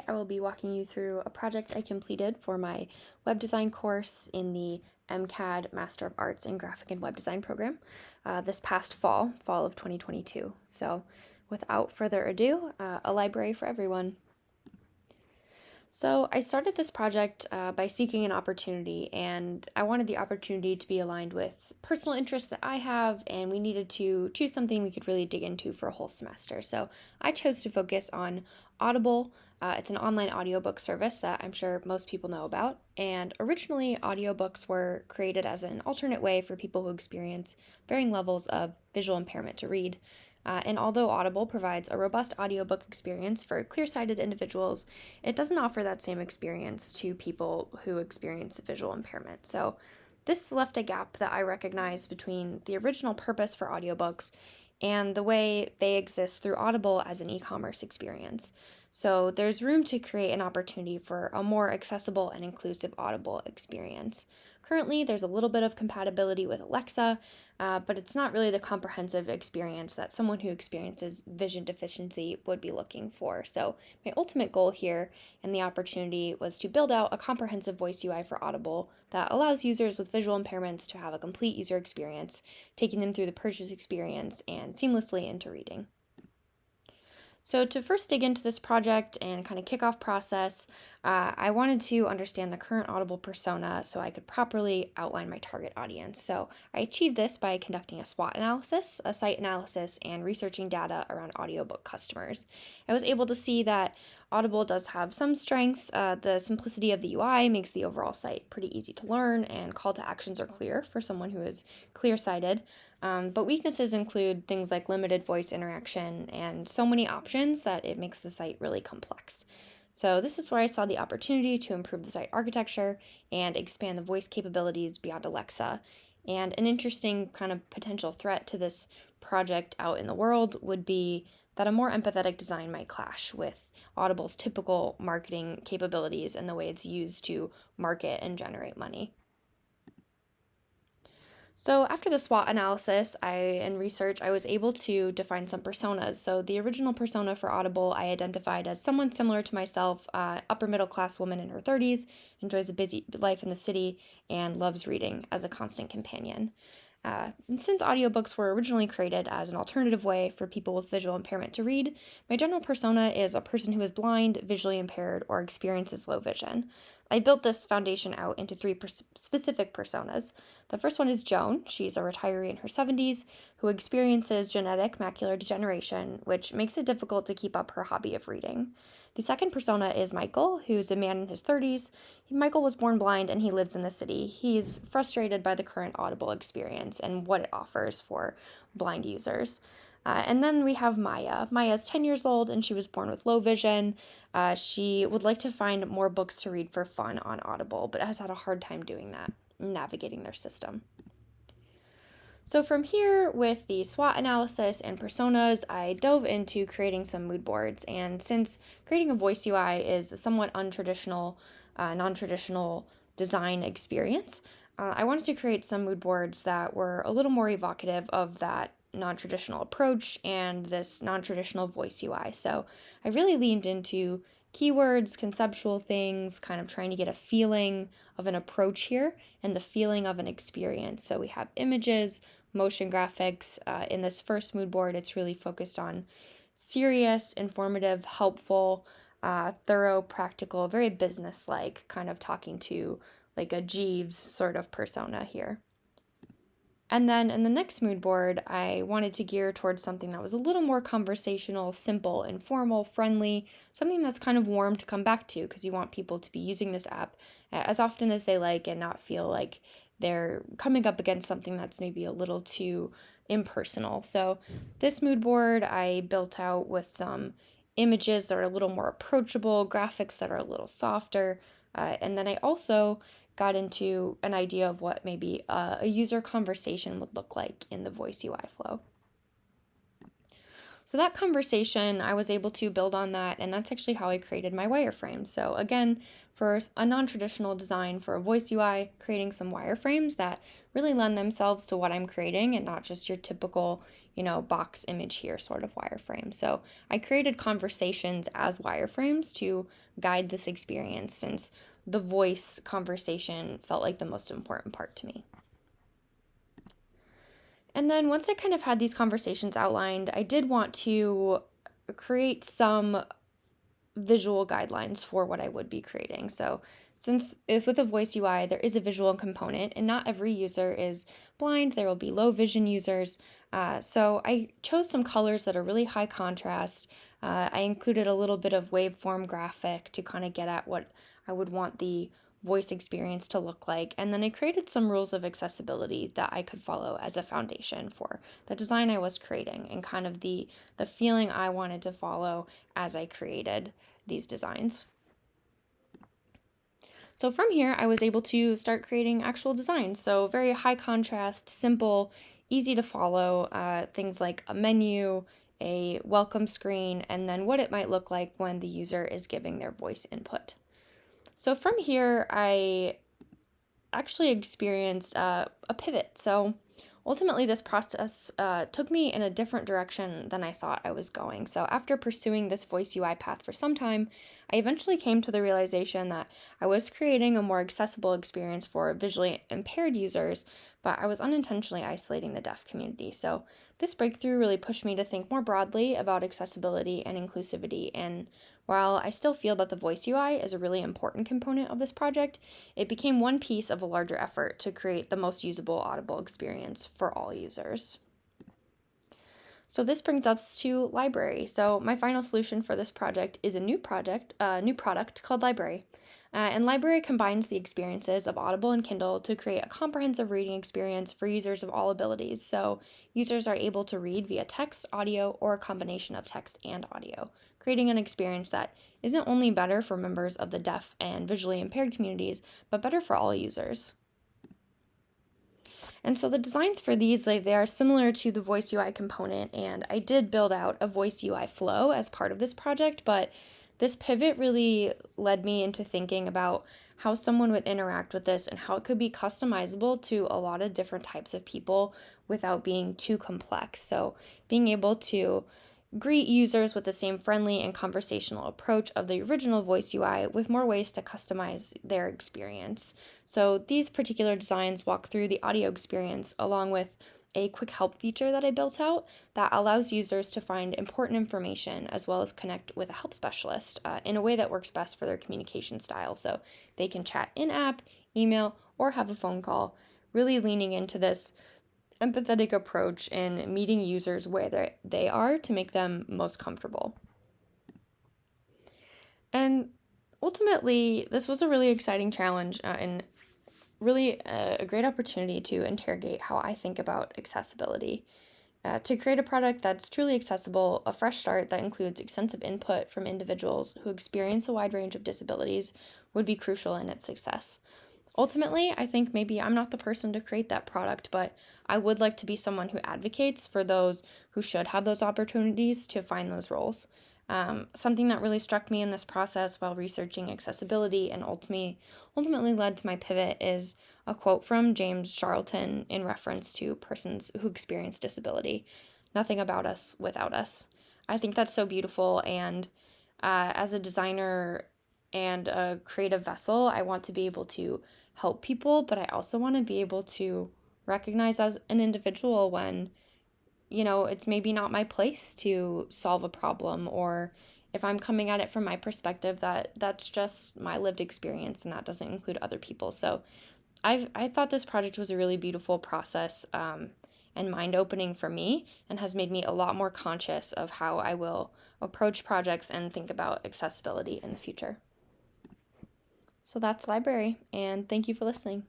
I will be walking you through a project I completed for my web design course in the MCAD Master of Arts in Graphic and Web Design program this past fall of 2022. So without further ado, a library for everyone. So I started this project by seeking an opportunity, and I wanted the opportunity to be aligned with personal interests that I have, and we needed to choose something we could really dig into for a whole semester. So I chose to focus on Audible. It's an online audiobook service that I'm sure most people know about, and originally audiobooks were created as an alternate way for people who experience varying levels of visual impairment to read. And although Audible provides a robust audiobook experience for clear-sighted individuals, it doesn't offer that same experience to people who experience visual impairment. So this left a gap that I recognize between the original purpose for audiobooks and the way they exist through Audible as an e-commerce experience. So there's room to create an opportunity for a more accessible and inclusive Audible experience. Currently, there's a little bit of compatibility with Alexa, but it's not really the comprehensive experience that someone who experiences vision deficiency would be looking for. So my ultimate goal here and the opportunity was to build out a comprehensive voice UI for Audible that allows users with visual impairments to have a complete user experience, taking them through the purchase experience and seamlessly into reading. So to first dig into this project and kind of kickoff process, I wanted to understand the current Audible persona so I could properly outline my target audience. So I achieved this by conducting a SWOT analysis, a site analysis, and researching data around audiobook customers. I was able to see that Audible does have some strengths. The simplicity of the UI makes the overall site pretty easy to learn, and call to actions are clear for someone who is clear-sighted. But weaknesses include things like limited voice interaction and so many options that it makes the site really complex. So this is where I saw the opportunity to improve the site architecture and expand the voice capabilities beyond Alexa. And an interesting kind of potential threat to this project out in the world would be that a more empathetic design might clash with Audible's typical marketing capabilities and the way it's used to market and generate money. So after the SWOT analysis and research, I was able to define some personas. So the original persona for Audible, I identified as someone similar to myself, upper middle class woman in her 30s, enjoys a busy life in the city, and loves reading as a constant companion. And since audiobooks were originally created as an alternative way for people with visual impairment to read, my general persona is a person who is blind, visually impaired, or experiences low vision. I built this foundation out into three specific personas. The first one is Joan. She's a retiree in her 70s who experiences genetic macular degeneration, which makes it difficult to keep up her hobby of reading. The second persona is Michael, who's a man in his 30s. Michael was born blind and he lives in the city. He's frustrated by the current Audible experience and what it offers for blind users. And then we have Maya. Maya's 10 years old and she was born with low vision. She would like to find more books to read for fun on Audible, but has had a hard time doing that, navigating their system. So from here, with the SWOT analysis and personas, I dove into creating some mood boards. And since creating a voice UI is a somewhat untraditional, non-traditional design experience, I wanted to create some mood boards that were a little more evocative of that non-traditional approach and this non-traditional voice UI. So I really leaned into keywords, conceptual things, kind of trying to get a feeling of an approach here and the feeling of an experience. So we have images, motion graphics. In this first mood board, it's really focused on serious, informative, helpful, thorough, practical, very business-like, kind of talking to like a Jeeves sort of persona here. And then in the next mood board, I wanted to gear towards something that was a little more conversational, simple, informal, friendly, something that's kind of warm to come back to because you want people to be using this app as often as they like and not feel like they're coming up against something that's maybe a little too impersonal. So this mood board I built out with some images that are a little more approachable, graphics that are a little softer, and then I also got into an idea of what maybe a user conversation would look like in the voice UI flow. So that conversation, I was able to build on that, and that's actually how I created my wireframe. So again, for a non-traditional design for a voice UI, creating some wireframes that really lend themselves to what I'm creating and not just your typical, box image here sort of wireframe. So I created conversations as wireframes to guide this experience since the voice conversation felt like the most important part to me. And then once I kind of had these conversations outlined, I did want to create some visual guidelines for what I would be creating. So, since if with a voice UI, there is a visual component, and not every user is blind, there will be low vision users. So, I chose some colors that are really high contrast. I included a little bit of waveform graphic to kind of get at what I would want the voice experience to look like. And then I created some rules of accessibility that I could follow as a foundation for the design I was creating and kind of the feeling I wanted to follow as I created these designs. So from here, I was able to start creating actual designs. So very high contrast, simple, easy to follow, things like a menu, a welcome screen, and then what it might look like when the user is giving their voice input. So from here, I actually experienced a pivot. So ultimately, this process took me in a different direction than I thought I was going. So after pursuing this voice UI path for some time, I eventually came to the realization that I was creating a more accessible experience for visually impaired users, but I was unintentionally isolating the deaf community. So this breakthrough really pushed me to think more broadly about accessibility and inclusivity. And while I still feel that the voice UI is a really important component of this project, it became one piece of a larger effort to create the most usable Audible experience for all users. So this brings us to Library. So my final solution for this project is a new product called Library. And Library combines the experiences of Audible and Kindle to create a comprehensive reading experience for users of all abilities. So users are able to read via text, audio, or a combination of text and audio, creating an experience that isn't only better for members of the deaf and visually impaired communities, but better for all users. And so the designs for these, they are similar to the voice UI component, and I did build out a voice UI flow as part of this project, but this pivot really led me into thinking about how someone would interact with this and how it could be customizable to a lot of different types of people without being too complex. So being able to greet users with the same friendly and conversational approach of the original voice UI with more ways to customize their experience. So these particular designs walk through the audio experience along with a quick help feature that I built out that allows users to find important information as well as connect with a help specialist in a way that works best for their communication style. So they can chat in-app, email, or have a phone call, really leaning into this empathetic approach in meeting users where they are to make them most comfortable. And ultimately, this was a really exciting challenge and really a great opportunity to interrogate how I think about accessibility. To create a product that's truly accessible, a fresh start that includes extensive input from individuals who experience a wide range of disabilities would be crucial in its success. Ultimately, I think maybe I'm not the person to create that product, but I would like to be someone who advocates for those who should have those opportunities to find those roles. Something that really struck me in this process while researching accessibility and ultimately led to my pivot is a quote from James Charlton in reference to persons who experience disability. Nothing about us without us. I think that's so beautiful, and as a designer and a creative vessel, I want to be able to help people, but I also want to be able to recognize as an individual when, it's maybe not my place to solve a problem, or if I'm coming at it from my perspective, that's just my lived experience and that doesn't include other people. So I thought this project was a really beautiful process and mind-opening for me, and has made me a lot more conscious of how I will approach projects and think about accessibility in the future. So that's Library, and thank you for listening.